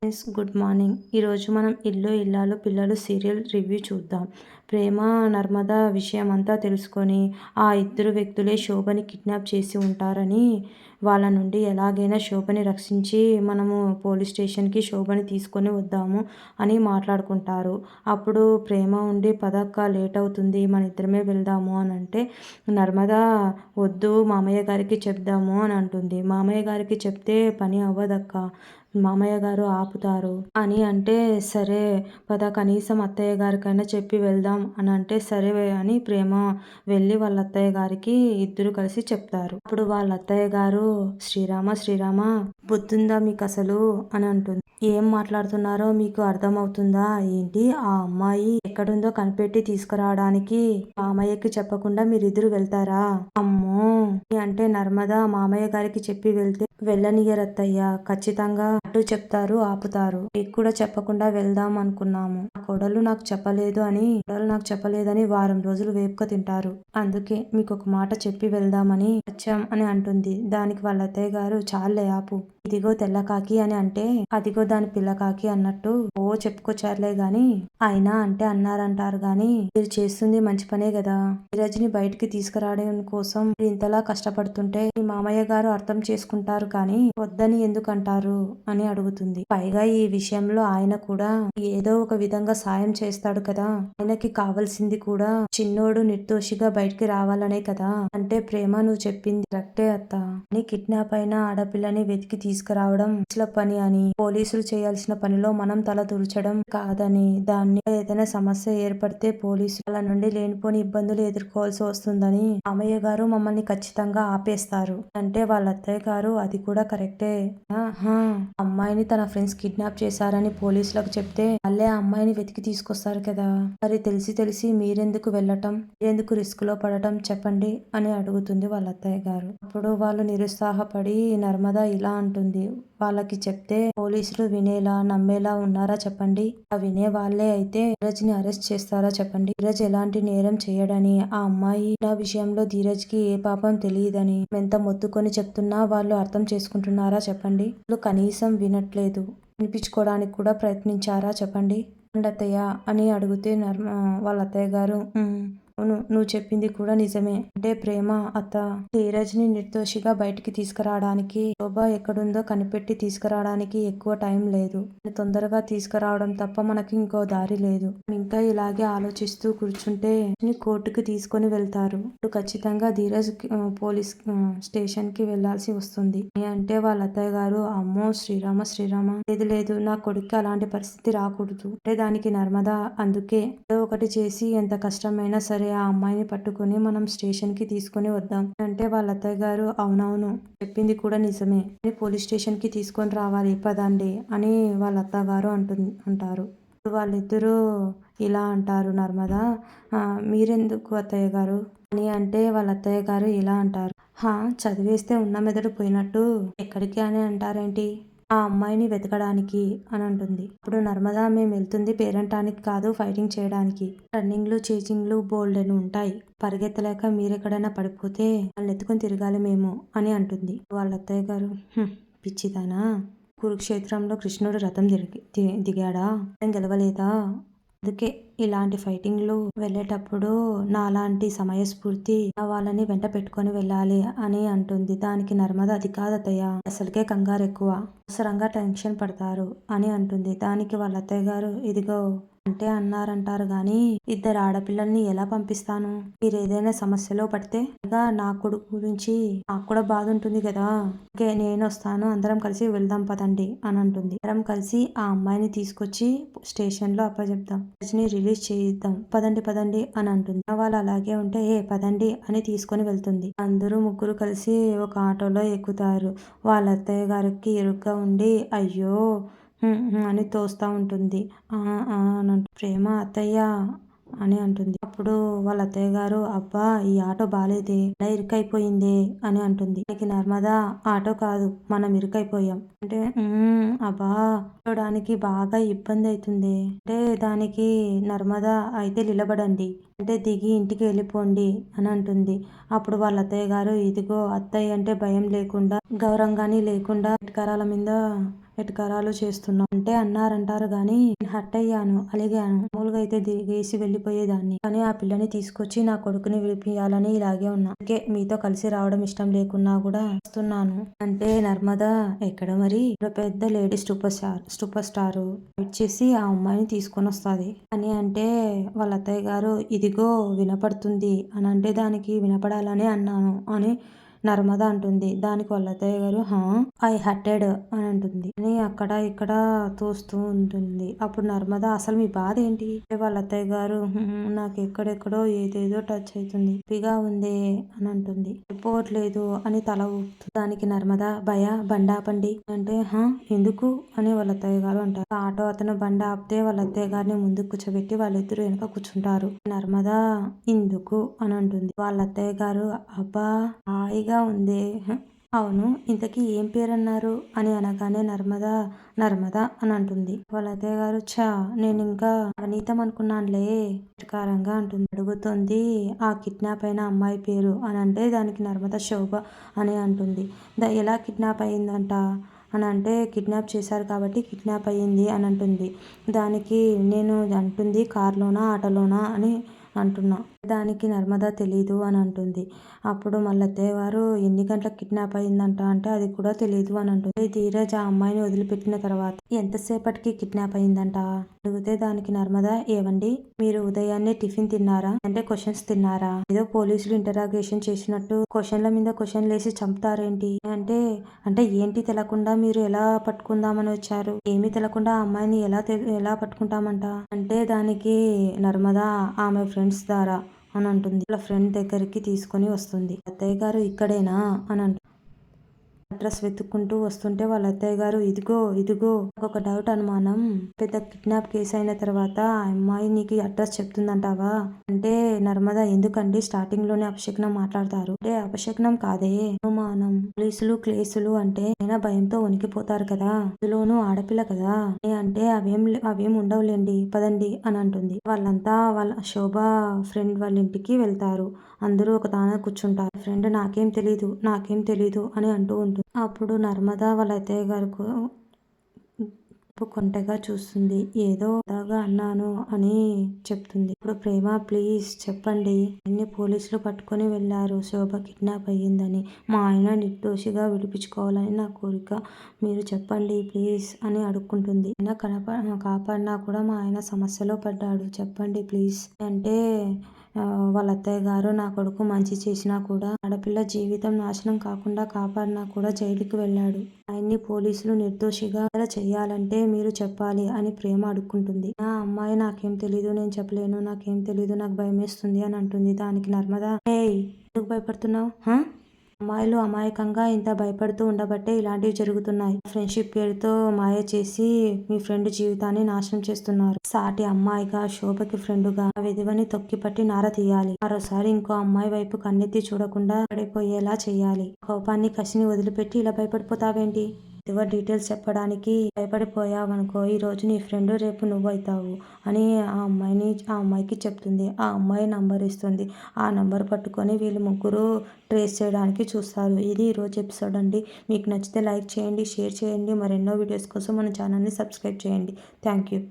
Friends good morning. ఈరోజు మనం ఇల్లు ఇల్లాలు పిల్లలు సీరియల్ రివ్యూ చూద్దాం. ప్రేమ నర్మద విషయం అంతా తెలుసుకొని ఆ ఇద్దరు వ్యక్తులే శోభని కిడ్నాప్ చేసి ఉంటారని వాళ్ళ నుండి ఎలాగైనా శోభని రక్షించి మనము పోలీస్ స్టేషన్కి శోభని తీసుకొని వద్దాము అని మాట్లాడుకుంటారు. అప్పుడు ప్రేమ ఉండి పదక్క లేట్ అవుతుంది మన ఇద్దరమే వెళ్దాము అని అంటే నర్మద వద్దు మామయ్య గారికి చెప్దాము అని అంటుంది. మామయ్య గారికి చెప్తే పని అవ్వదక్క, మామయ్య గారు ఆపుతారు అని అంటే సరే పద కనీసం అత్తయ్య గారికైనా చెప్పి వెళ్దాం అని అంటే సరే అని ప్రేమ వెళ్ళి వాళ్ళ అత్తయ్య గారికి ఇద్దరు కలిసి చెప్తారు. అప్పుడు వాళ్ళ అత్తయ్య గారు శ్రీరామ శ్రీరామ బుద్ధుందా మీకు అసలు అని అంటుంది. ఏం మాట్లాడుతున్నారో మీకు అర్థమవుతుందా ఏంటి? ఆ అమ్మాయి ఎక్కడుందో కనిపెట్టి తీసుకురావడానికి మామయ్యకి చెప్పకుండా మీరిద్దరు వెళ్తారా? అమ్మో అంటే నర్మద మామయ్య గారికి చెప్పి వెళ్తే వెళ్ళనియరత్తయ్య, ఖచ్చితంగా అటు చెప్తారు ఆపుతారు. మీకు కూడా చెప్పకుండా వెళ్దాం అనుకున్నాము. కోడలు నాకు చెప్పలేదని వారం రోజులు వేపుక తింటారు. అందుకే మీకు ఒక మాట చెప్పి వెళ్దామని వచ్చాం అని అంటుంది. దానికి వాళ్ళ అత్తయ్య గారు చాలే ఆపు, ఇదిగో తెల్లకాకి అని అంటే అదిగో దాని పిల్లకాకి అన్నట్టు ఓ చెప్పుకొచ్చారులే గాని అయినా అంటే అన్నారంటారు గాని మీరు చేస్తుంది మంచి పనే కదా. నీరజ్ని బయటికి తీసుకురావడం కోసం ఇంతలా కష్టపడుతుంటే మీ మామయ్య గారు అర్థం చేసుకుంటారు కానీ వద్దని ఎందుకంటారు అని అడుగుతుంది. పైగా ఈ విషయంలో ఆయన కూడా ఏదో ఒక విధంగా సాయం చేస్తాడు కదా. ఆయనకి కావాల్సింది కూడా చిన్నోడు నిర్దోషిగా బయటికి రావాలనే కదా. అంటే ప్రేమ నువ్వు చెప్పింది కరెక్టే అత్త అని కిడ్నాప్ అయిన ఆడపిల్లని వెతికి తీసుకురావడం పోలీసుల పని అని, పోలీసులు చేయాల్సిన పనిలో మనం తల దూర్చడం కాదని, దాన్ని ఏదైనా సమస్య ఏర్పడితే పోలీసుల నుండి లేనిపోని ఇబ్బందులు ఎదుర్కోవాల్సి వస్తుందని మామయ్య గారు మమ్మల్ని ఖచ్చితంగా ఆపేస్తారు అంటే వాళ్ళ అత్తయ్య గారు అది కూడా కరెక్టే. అమ్మాయిని తన ఫ్రెండ్స్ కిడ్నాప్ చేశారని పోలీసులకు చెప్తే వాళ్ళే ఆ అమ్మాయిని వెతికి తీసుకొస్తారు కదా. మరి తెలిసి మీరెందుకు వెళ్ళటం, మీరెందుకు రిస్క్ లో పడటం చెప్పండి అని అడుగుతుంది వాళ్ళ అత్తయ్య గారు. అప్పుడు వాళ్ళు నిరుత్సాహపడి నర్మద ఇలా అంటుంది, వాళ్ళకి చెప్తే పోలీసులు వినేలా నమ్మేలా ఉన్నారా చెప్పండి. ఆ వినే వాళ్ళే అయితే ధీరజ్ ని అరెస్ట్ చేస్తారా చెప్పండి. ధీరజ్ ఎలాంటి నేరం చేయడని, ఆ అమ్మాయి నా విషయంలో ధీరజ్ కి ఏ పాపం తెలియదని ఎంత మొత్తుకొని చెప్తున్నా వాళ్ళు అర్థం చేసుకుంటున్నారా చెప్పండి. వాళ్ళు కనీసం వినట్లేదు, వినిపించుకోవడానికి కూడా ప్రయత్నించారా చెప్పండి అత్తయ్య అని అడిగితే వాళ్ళ అత్తయ్య గారు అవును నువ్వు చెప్పింది కూడా నిజమే. అంటే ప్రేమ అత్త ధీరజ్ ని నిర్దోషిగా బయటికి తీసుకురావడానికి, శోభ ఎక్కడుందో కనిపెట్టి తీసుకురావడానికి ఎక్కువ టైం లేదు. తొందరగా తీసుకురావడం తప్ప మనకి ఇంకో దారి లేదు. ఇంకా ఇలాగే ఆలోచిస్తూ కూర్చుంటే కోర్టుకు తీసుకొని వెళ్తారు. ఖచ్చితంగా ధీరజ్ పోలీస్ స్టేషన్ కి వెళ్లాల్సి వస్తుంది అంటే వాళ్ళ అత్తయ్య గారు అమ్మో శ్రీరామ లేదు నా కొడుకు అలాంటి పరిస్థితి రాకూడదు అంటే దానికి నర్మద అందుకే ఏదో ఒకటి చేసి ఎంత కష్టమైనా సరే ఆ అమ్మాయిని పట్టుకుని మనం స్టేషన్ కి తీసుకుని వద్దాం అంటే వాళ్ళ అత్తయ్య గారు అవునవును చెప్పింది కూడా నిజమే, పోలీస్ స్టేషన్ కి తీసుకొని రావాలి పదండి అని వాళ్ళ అత్తగారు అంటారు. వాళ్ళిద్దరూ ఇలా అంటారు నర్మద మీరెందుకు అత్తయ్య గారు అని అంటే వాళ్ళ అత్తయ్య గారు ఇలా అంటారు, చదివేస్తే ఉన్న మెదడు పోయినట్టు ఎక్కడికి అని అంటారేంటి, ఆ అమ్మాయిని వెతకడానికి అని అంటుంది. ఇప్పుడు నర్మద మేము వెళ్తుంది పేరంటానికి కాదు ఫైటింగ్ చేయడానికి. రన్నింగ్లు చేజింగ్లు బోల్డెను ఉంటాయి, పరిగెత్తలేక మీరెక్కడైనా పడిపోతే వాళ్ళని ఎత్తుకొని తిరగాలి మేము అని అంటుంది. వాళ్ళ అత్తయ్య గారు పిచ్చిదానా, కురుక్షేత్రంలో కృష్ణుడు రథం దిగాడా గెలవలేదా, అందుకే ఇలాంటి ఫైటింగ్లు వెళ్ళేటప్పుడు నాలాంటి సమయస్ఫూర్తి వాళ్ళని వెంట పెట్టుకొని వెళ్ళాలి అని అంటుంది. దానికి నర్మద అది కాదత్తయ్య అసలుకే కంగారు ఎక్కువ, అవసరంగా టెన్షన్ పడతారు అని అంటుంది. దానికి వాళ్ళ అత్తయ్య గారు ఇదిగో అంటే అన్నారంటారు గాని ఇద్దరు ఆడపిల్లల్ని ఎలా పంపిస్తాను, మీరు ఏదైనా సమస్యలో పడితే నా కొడుకు గురించి నాకు కూడా బాధ ఉంటుంది కదా, నేను వస్తాను అందరం కలిసి వెళ్దాం పదండి అని అంటుంది. అందరం కలిసి ఆ అమ్మాయిని తీసుకొచ్చి స్టేషన్ లో అప్పచెప్దాం, రిలీజ్ చేయిద్దాం పదండి అని అంటుంది. వాళ్ళు అలాగే ఉంటే పదండి అని తీసుకొని వెళ్తుంది. అందరూ ముగ్గురు కలిసి ఒక ఆటోలో ఎక్కుతారు. వాళ్ళ అత్తయ్య గారికి ఇరుగ్గా ఉండి అయ్యో అని తోస్తా ఉంటుంది. ప్రేమ అత్తయ్య అని అంటుంది. అప్పుడు వాళ్ళ అత్తయ్య గారు అబ్బా ఈ ఆటో బాలేదే ఇలా ఇరుకైపోయిందే అని అంటుంది. దానికి నర్మద ఆటో కాదు మనం ఇరుకైపోయాం అంటే అబ్బా చూడడానికి బాగా ఇబ్బంది అవుతుంది అంటే దానికి నర్మద అయితే నిలబడండి అంటే దిగి ఇంటికి వెళ్ళిపోండి అని అంటుంది. అప్పుడు వాళ్ళ అత్తయ్య గారు ఇదిగో అత్తయ్య అంటే భయం లేకుండా గౌరవంగాని లేకుండా ఎటకారాల మీద ఎటకారాలు చేస్తున్నావు అంటే అన్నారంటారు గాని హర్ట్ అయ్యాను, అలిగాను. మామూలుగా అయితే దిగేసి వెళ్ళిపోయేదాన్ని, కానీ ఆ పిల్లని తీసుకొచ్చి నా కొడుకుని విడిపియాలని ఇలాగే ఉన్నా. అందుకే మీతో కలిసి రావడం ఇష్టం లేకున్నా కూడా వస్తున్నాను అంటే నర్మద ఎక్కడ మరి పెద్ద లేడీ సూపర్ స్టార్ వచ్చేసి ఆ అమ్మాయిని తీసుకొని వస్తుంది అని అంటే వాళ్ళ అత్తయ్య గారు ఇదిగో వినపడుతుంది అని అంటే దానికి వినపడాలని అన్నాను అని నర్మద అంటుంది. దానికి వాళ్ళ అత్తయ్య గారు ఐ హర్టెడ్ అని అంటుంది అని అక్కడ ఇక్కడ తోస్తూ ఉంటుంది. అప్పుడు నర్మద అసలు మీ బాధ ఏంటి? వాళ్ళ అత్తయ్య గారు నాకు ఎక్కడెక్కడో ఏదేదో టచ్ అవుతుంది, పిగా ఉంది అని అంటుంది. పోవట్లేదు అని తల ఊపుతుంది. దానికి నర్మద బండి ఆపండి అంటే ఎందుకు అని వాళ్ళ అత్తయ్య గారు అంటారు. ఆటో అతను బండి ఆపితే వాళ్ళ అత్తయ్య గారిని ముందుకు కూర్చోబెట్టి వాళ్ళిద్దరు వెనక కూర్చుంటారు. నర్మద ఎందుకు అని అంటుంది. వాళ్ళ అత్తయ్య గారు అబ్బా హాయిగా ఉంది, అవును ఇంతకీ ఏం పేరు అన్నారు అని అనగానే నర్మద అని అంటుంది. వాళ్ళ అత్తయ్య గారు నేను ఇంకా అవనీతం అనుకున్నానులే ప్రకారంగా అంటుంది. అడుగుతుంది ఆ కిడ్నాప్ అయిన అమ్మాయి పేరు అని అంటే దానికి నర్మద శోభ అని అంటుంది. ఎలా కిడ్నాప్ అయిందంట అని అంటే కిడ్నాప్ చేశారు కాబట్టి కిడ్నాప్ అయ్యింది అని అంటుంది. దానికి నేను అంటుంది కార్లోనా ఆటోలోనా అని అంటున్నా. దానికి నర్మద తెలీదు అని అంటుంది. అప్పుడు మళ్ళీ అత్తయ్య గారు ఎన్ని గంటలకు కిడ్నాప్ అయిందంట అంటే అది కూడా తెలీదు అని అంటుంది. ధీరజ్ ఆ అమ్మాయిని వదిలిపెట్టిన తర్వాత ఎంతసేపటికి కిడ్నాప్ అయిందంట అడిగితే దానికి నర్మద ఏవండి మీరు ఉదయాన్నే టిఫిన్ తిన్నారా అంటే క్వశ్చన్స్ తిన్నారా, ఏదో పోలీసులు ఇంటరాగేషన్ చేసినట్టు క్వశ్చన్ల మీద క్వశ్చన్లు వేసి చంపుతారేంటి అంటే అంటే ఏంటి తెలకుండా మీరు ఎలా పట్టుకుందామని వచ్చారు, ఏమీ తెలకుండా ఆ అమ్మాయిని ఎలా పట్టుకుంటామంట అంటే దానికి నర్మద ఆమె ఫ్రెండ్స్ ద్వారా అని అంటుంది. వాళ్ళ ఫ్రెండ్ దగ్గరికి తీసుకొని వస్తుంది. అత్తయ్య గారు ఇక్కడేనా అని అంటుంది. అడ్రస్ వెతుక్కుంటూ వస్తుంటే వాళ్ళ అత్తయ్య గారు ఇదిగో ఒక డౌట్ అనుమానం, పెద్ద కిడ్నాప్ కేసు అయిన తర్వాత ఆ అమ్మాయి నీకు అడ్రస్ చెప్తుందంటావా అంటే నర్మద ఎందుకండి స్టార్టింగ్ లోనే అపశకునం మాట్లాడతారు అంటే అపశకునం కాదే అనుమానం, పోలీసులు కేసులు అంటే అయినా భయంతో వణికిపోతారు కదా, అందులోనూ ఆడపిల్ల కదా అంటే అవేం ఉండవులేండి పదండి అని అంటుంది. వాళ్ళంతా వాళ్ళ శోభ ఫ్రెండ్ వాళ్ళ ఇంటికి వెళ్తారు. అందరూ ఒక తాన కూర్చుంటారు. ఫ్రెండ్ నాకేం తెలీదు అని అంటూ ఉంటుంది. అప్పుడు నర్మద వాళ్ళ అత్తయ్య గారికి కొంటెగా చూస్తుంది. ఏదో బాగా అన్నాను అని చెప్తుంది. ఇప్పుడు ప్రేమ ప్లీజ్ చెప్పండి, ఎన్ని పోలీసులు పట్టుకొని వెళ్లారు శోభ కిడ్నాప్ అయ్యిందని, మా ఆయన నిర్దోషిగా విడిపించుకోవాలని నా కోరిక, మీరు చెప్పండి ప్లీజ్ అని అడుక్కుంటుంది. ఆయన కాపాడినా కూడా మా ఆయన సమస్యలో పడ్డాడు, చెప్పండి ప్లీజ్ అంటే వాళ్ళ అత్తయ్య గారు నా కొడుకు మంచి చేసినా కూడా ఆడపిల్ల జీవితం నాశనం కాకుండా కాపాడినా కూడా జైలుకి వెళ్ళాడు, ఆయన్ని పోలీసులు నిర్దోషిగా చెయ్యాలంటే మీరు చెప్పాలి అని ప్రేమ అడుక్కుంటుంది. నా అమ్మాయి నాకేం తెలీదు, నేను చెప్పలేను, నాకేం తెలీదు, నాకు భయం వేస్తుంది అని అంటుంది. దానికి నర్మద ఎందుకు భయపడుతున్నావు, అమ్మాయిలు అమాయకంగా ఇంత భయపడుతూ ఉండబట్టే ఇలాంటివి జరుగుతున్నాయి. ఫ్రెండ్షిప్ పేరుతో మాయ చేసి మీ ఫ్రెండ్ జీవితాన్ని నాశనం చేస్తున్నారు. సాటి అమ్మాయిగా శోభకి ఫ్రెండుగా ఆ విధవని తొక్కిపట్టి నార తీయాలి. మరోసారి ఇంకో అమ్మాయి వైపు కన్నెత్తి చూడకుండా పడిపోయేలా చేయాలి. కోపాన్ని కసిని వదిలిపెట్టి ఇలా భయపడిపోతావేంటి, ఇదిగో డీటెయిల్స్ చెప్పడానికి భయపడిపోయావనుకో ఈ రోజు నీ ఫ్రెండ్ రేపు నువ్వవుతావు అని ఆ అమ్మాయికి చెప్తుంది. ఆ అమ్మాయి నంబర్ ఇస్తుంది. ఆ నంబర్ పట్టుకొని వీళ్ళు ముగ్గురు ట్రేస్ చేయడానికి చూస్తారు. ఇది ఈరోజు ఎపిసోడ్ అండి. మీకు నచ్చితే లైక్ చేయండి, షేర్ చేయండి. మరెన్నో వీడియోస్ కోసం మన ఛానల్ని సబ్స్క్రైబ్ చేయండి. Thank you.